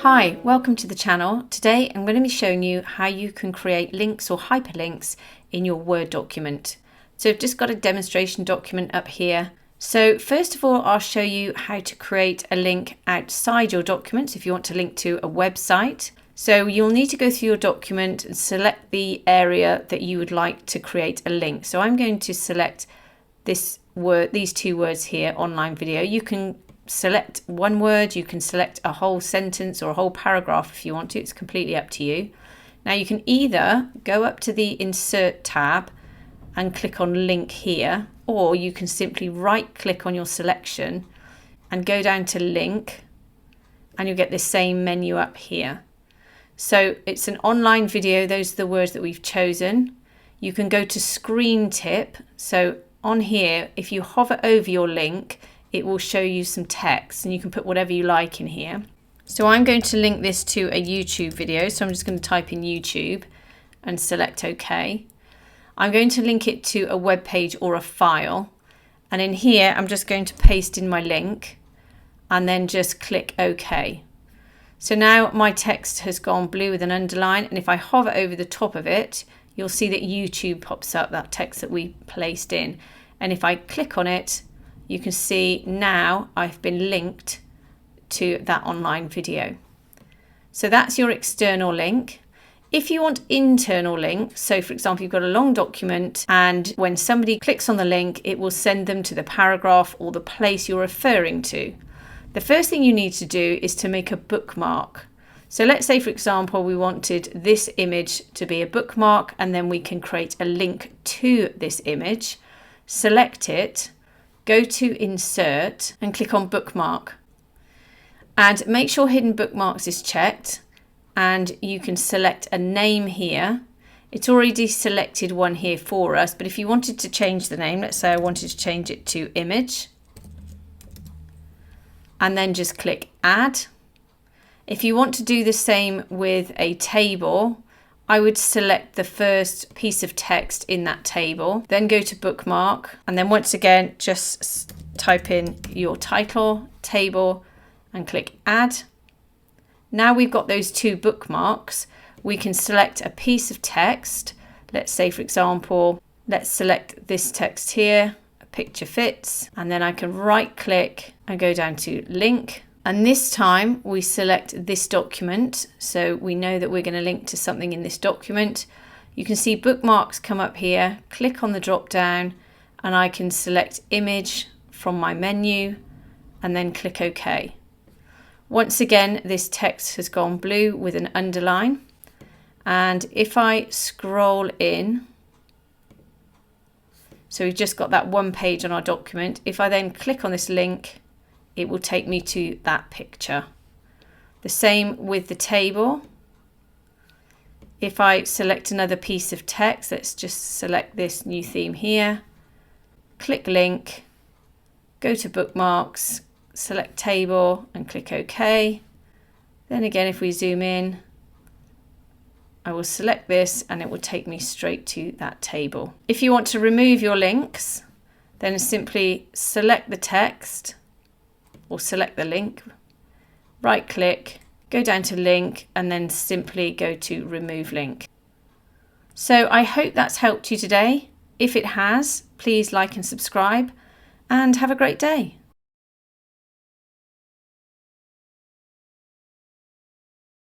Hi, welcome to the channel. Today I'm going to be showing you how you can create links or hyperlinks in your Word document. So I've just got a demonstration document up here. So first of all, I'll show you how to create a link outside your documents if you want to link to a website. So you'll need to go through your document and select the area that you would like to create a link. So I'm going to select this word, these two words here, online video. You can select one word, you can select a whole sentence or a whole paragraph if you want to. It's completely up to you. Now you can either go up to the Insert tab and click on Link here, or you can simply right click on your selection and go down to Link, and you'll get the same menu up here. So it's an online video. Those are the words that we've chosen. You can go to Screen Tip. So on here, if you hover over your link, it will show you some text and you can put whatever you like in here. So I'm going to link this to a YouTube video. So I'm just going to type in YouTube and select OK. I'm going to link it to a web page or a file. And in here, I'm just going to paste in my link and then just click OK. So now my text has gone blue with an underline. And if I hover over the top of it, you'll see that YouTube pops up, that text that we placed in. And if I click on it, you can see now I've been linked to that online video. So that's your external link. If you want internal links, so for example, you've got a long document and when somebody clicks on the link, it will send them to the paragraph or the place you're referring to. The first thing you need to do is to make a bookmark. So let's say, for example, we wanted this image to be a bookmark, and then we can create a link to this image. Select it, go to Insert and click on Bookmark. And make sure Hidden Bookmarks is checked, and you can select a name here. It's already selected one here for us, but if you wanted to change the name, let's say I wanted to change it to Image, and then just click Add. If you want to do the same with a table, I would select the first piece of text in that table, then go to Bookmark, and then once again, just type in your title, table, and click Add. Now we've got those two bookmarks. We can select a piece of text. Let's say, for example, let's select this text here, a picture fits, and then I can right click and go down to Link. And this time we select this document, so we know that we're going to link to something in this document. You can see bookmarks come up here, click on the drop down, and I can select image from my menu and then click OK. Once again, this text has gone blue with an underline. And if I scroll in, so we've just got that one page on our document. If I then click on this link, it will take me to that picture. The same with the table. If I select another piece of text, let's just select this new theme here, click Link, go to Bookmarks, select Table and click OK. Then again, if we zoom in, I will select this and it will take me straight to that table. If you want to remove your links, then simply select the text or select the link, right click, go down to Link, and then simply go to Remove Link. So I hope that's helped you today. If it has, please like and subscribe, and have a great day.